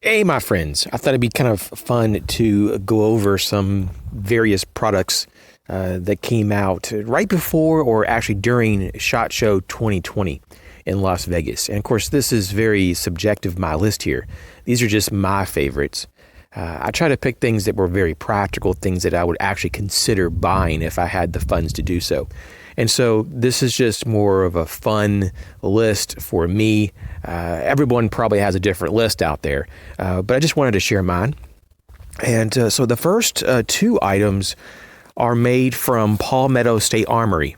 Hey, my friends. I thought it'd be kind of fun to go over some various products that came out right before or actually during SHOT Show 2020 in Las Vegas. And of course, this is very subjective, my list here. These are just my favorites. I try to pick things that were very practical, things that I would actually consider buying if I had the funds to do so. And so this is just more of a fun list for me. Everyone probably has a different list out there, but I just wanted to share mine. And so the first two items are made from Palmetto State Armory,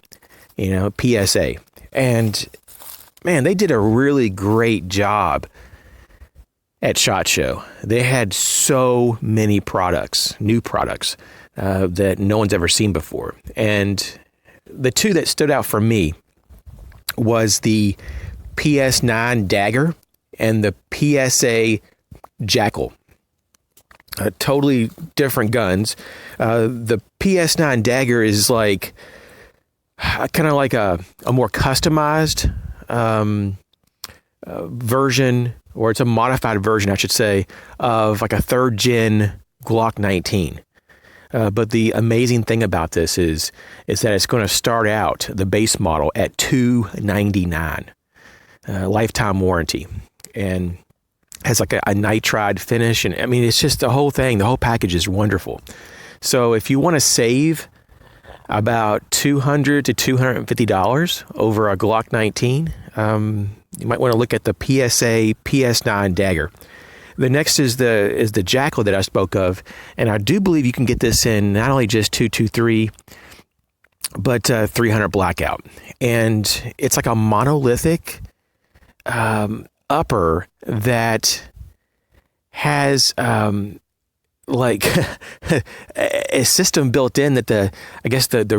PSA. And man, they did a really great job at SHOT Show. They had so many products, new products, that no one's ever seen before. And the two that stood out for me was the PS9 Dagger and the PSA Jackal. Totally different guns. The PS9 Dagger is like kind of like a more customized version, or it's a modified version, I should say, of like a third gen Glock 19. But the amazing thing about this is that it's going to start out the base model at $299, lifetime warranty, and has like a nitride finish. And I mean, it's just the whole thing. The whole package is wonderful. So if you want to save about $200 to $250 over a Glock 19, you might want to look at the PSA PS9 Dagger. The next is the Jackal that I spoke of, and I do believe you can get this in not only just 223, but 300 blackout. And it's like a monolithic upper that has like a system built in that the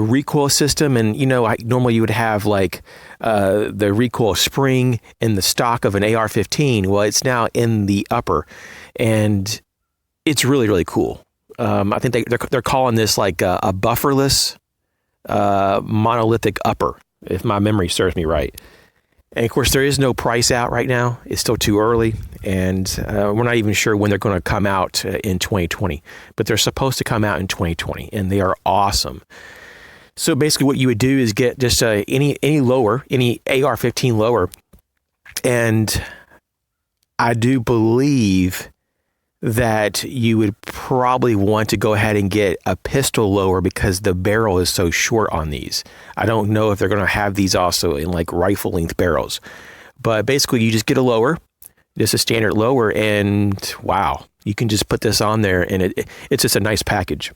recoil system, and normally you would have like the recoil spring in the stock of an AR-15. Well, it's now in the upper, and it's really, really cool. I think they're calling this like a bufferless monolithic upper, if my memory serves me right. And of course, there is no price out right now. It's still too early, and we're not even sure when they're going to come out in 2020. But they're supposed to come out in 2020, and they are awesome. So basically, what you would do is get just any AR-15 lower, and I do believe that you would probably want to go ahead and get a pistol lower because the barrel is so short on these. I don't know if they're going to have these also in like rifle length barrels, but basically you just get a lower, just a standard lower, and wow, you can just put this on there, and it's just a nice package.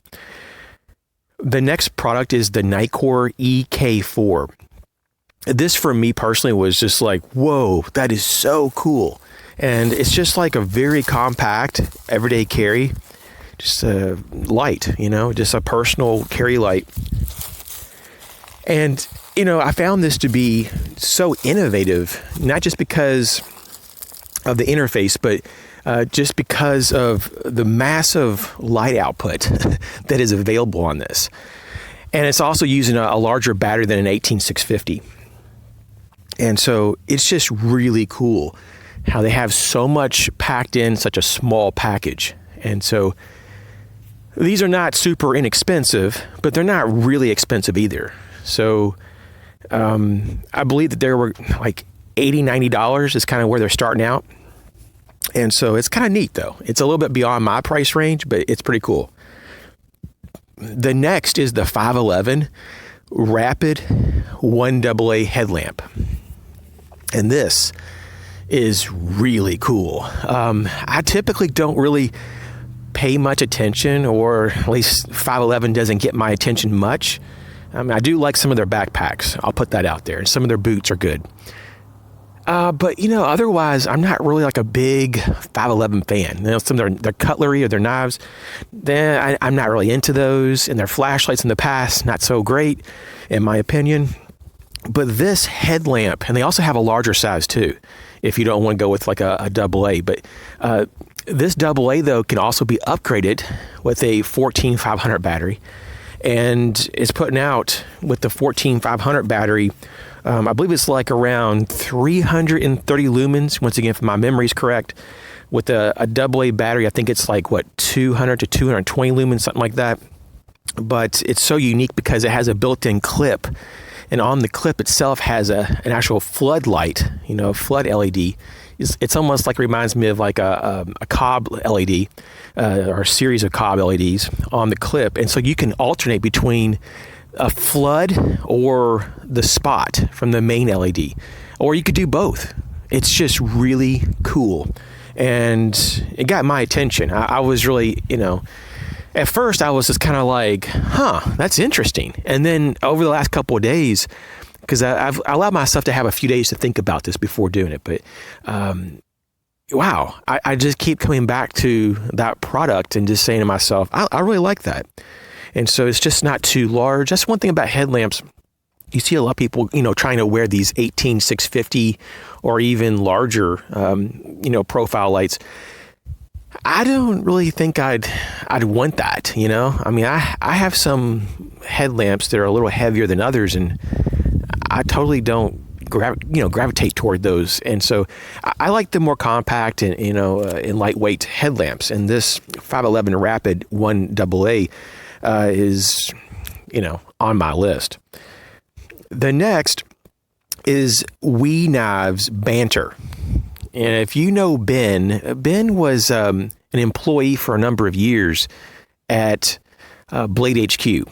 The next product is the Nightcore EK4. This for me personally was just like, whoa, that is so cool. And it's just like a very compact, everyday carry, just light, just a personal carry light. And, I found this to be so innovative, not just because of the interface, but just because of the massive light output that is available on this. And it's also using a larger battery than an 18650. And so it's just really cool how they have so much packed in such a small package. And so these are not super inexpensive, but they're not really expensive either. So I believe that they were like $80, $90 is kind of where they're starting out. And so it's kind of neat, though. It's a little bit beyond my price range, but it's pretty cool. The next is the 511 Rapid 1AA headlamp. And this is really cool. I typically don't really pay much attention, or at least 511 doesn't get my attention much. I do like some of their backpacks. I'll put that out there. And some of their boots are good. But, otherwise, I'm not really like a big 511 fan. Some of their cutlery or their knives, I'm not really into those. And their flashlights in the past, not so great, in my opinion. But this headlamp, and they also have a larger size too, if you don't want to go with like a AA. But this AA, though, can also be upgraded with a 14500 battery. And it's putting out with the 14500 battery, I believe it's like around 330 lumens, once again, if my memory is correct. with a AA battery. I think it's like 200 to 220 lumens, something like that. But it's so unique because it has a built-in clip, and on the clip itself has an actual floodlight, flood LED. It's almost like, reminds me of like a cob LED or a series of cob LEDs on the clip. And so you can alternate between a flood or the spot from the main LED, or you could do both. It's just really cool. And it got my attention. I was really, at first I was just kind of like, that's interesting. And then over the last couple of days, because I've allowed myself to have a few days to think about this before doing it. But wow, I just keep coming back to that product and just saying to myself, I really like that. And so it's just not too large. That's one thing about headlamps. You see a lot of people, trying to wear these 18650 or even larger, profile lights. I don't really think I'd want that, I mean, I have some headlamps that are a little heavier than others, and I totally don't gravitate toward those. And so I like the more compact and, and lightweight headlamps. And this 511 Rapid 1 AA is, on my list. The next is We Knives Banter. And if you know Ben was an employee for a number of years at Blade HQ.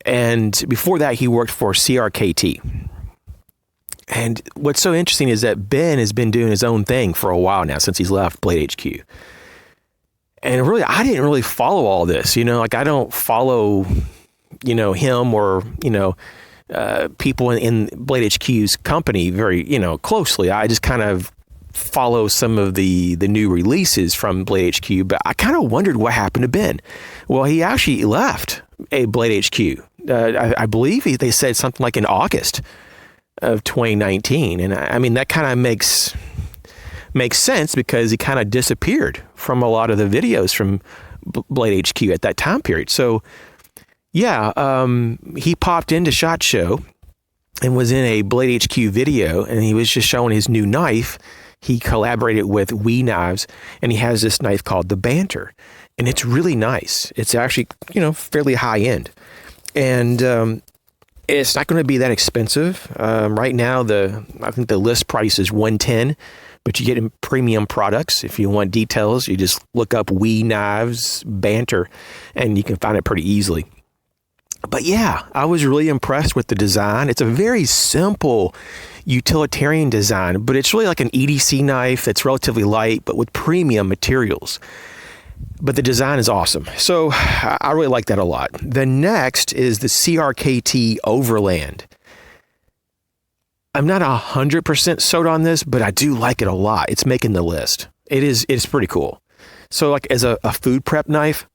And before that, he worked for CRKT. And what's so interesting is that Ben has been doing his own thing for a while now, since he's left Blade HQ. And really, I didn't really follow all this, I don't follow, him or, people in Blade HQ's company very, closely. I just kind of follow some of the new releases from Blade HQ, but I kind of wondered what happened to Ben. Well, he actually left a Blade HQ. I believe they said something like in August of 2019. And I mean, that kind of makes sense because he kind of disappeared from a lot of the videos from Blade HQ at that time period. So yeah, he popped into SHOT Show and was in a Blade HQ video, and he was just showing his new knife. He collaborated with We Knives, and he has this knife called the Banter, and it's really nice. It's actually, fairly high end, and it's not going to be that expensive. Right now, I think the list price is $110, but you get in premium products. If you want details, you just look up We Knives Banter, and you can find it pretty easily. But yeah, I was really impressed with the design. It's a very simple utilitarian design, but it's really like an EDC knife that's relatively light, but with premium materials. But the design is awesome. So I really like that a lot. The next is the CRKT Overland. I'm not 100% sold on this, but I do like it a lot. It's making the list. It's pretty cool. So like as a food prep knife,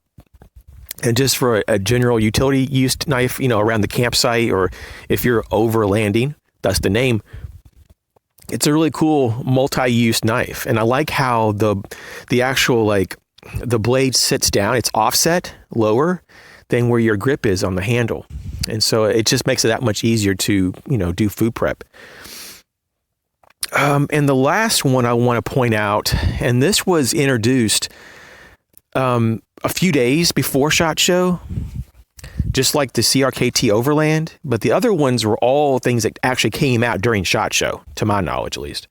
and just for a general utility use knife, around the campsite, or if you're overlanding, that's the name. It's a really cool multi-use knife. And I like how the actual, the blade sits down. It's offset lower than where your grip is on the handle. And so it just makes it that much easier to, do food prep. And the last one I want to point out, and this was introduced a few days before SHOT Show, just like the CRKT Overland, but the other ones were all things that actually came out during SHOT Show, to my knowledge at least.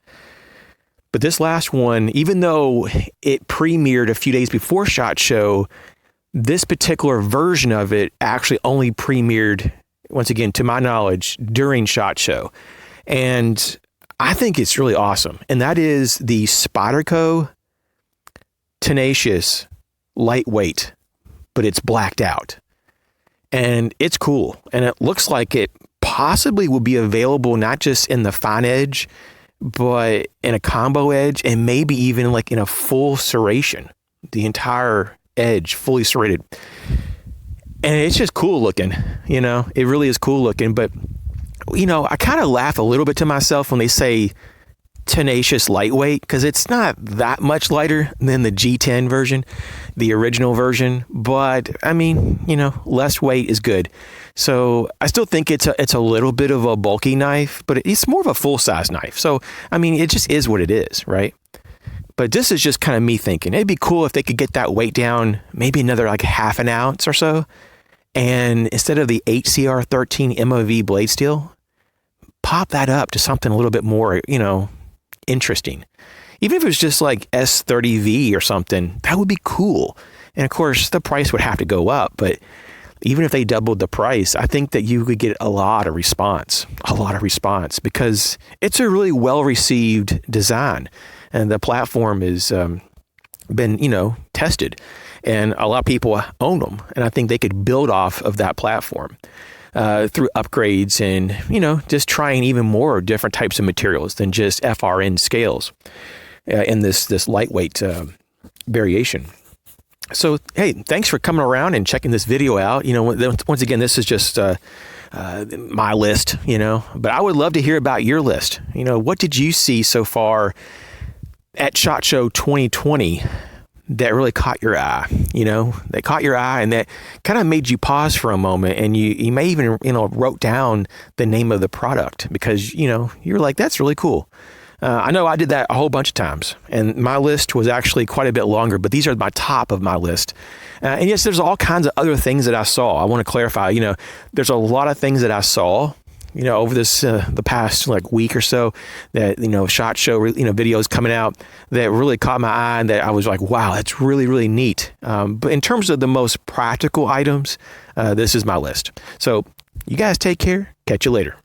But this last one, even though it premiered a few days before SHOT Show, this particular version of it actually only premiered, once again, to my knowledge, during SHOT Show. And I think it's really awesome. And that is the Spyderco Tenacious Lightweight, but it's blacked out. And it's cool. And it looks like it possibly will be available not just in the fine edge, but in a combo edge, and maybe even like in a full serration, the entire edge fully serrated. And it's just cool looking, it really is cool looking. But, I kind of laugh a little bit to myself when they say tenacious lightweight, because it's not that much lighter than the G10 version, the original version. But I mean, less weight is good. So I still think it's a little bit of a bulky knife, but it's more of a full size knife. So I mean, it just is what it is, right? But this is just kind of me thinking. It'd be cool if they could get that weight down maybe another like half an ounce or so. And instead of the HCR13 MOV blade steel, pop that up to something a little bit more, interesting. Even if it was just like S30V or something, that would be cool. And of course, the price would have to go up. But even if they doubled the price, I think that you could get a lot of response because it's a really well-received design. And the platform has been, tested. And a lot of people own them. And I think they could build off of that platform through upgrades and, just trying even more different types of materials than just FRN scales in this lightweight variation. So, hey, thanks for coming around and checking this video out. Once again, this is just my list, but I would love to hear about your list. What did you see so far at SHOT Show 2020 that really caught your eye? That caught your eye and that kind of made you pause for a moment, and you may even, wrote down the name of the product because, you're like, that's really cool. I know I did that a whole bunch of times, and my list was actually quite a bit longer, but these are my top of my list. And yes, there's all kinds of other things that I saw. I want to clarify, there's a lot of things that I saw, over this, the past like week or so that, SHOT Show, videos coming out that really caught my eye and that I was like, wow, that's really, really neat. But in terms of the most practical items, this is my list. So you guys take care. Catch you later.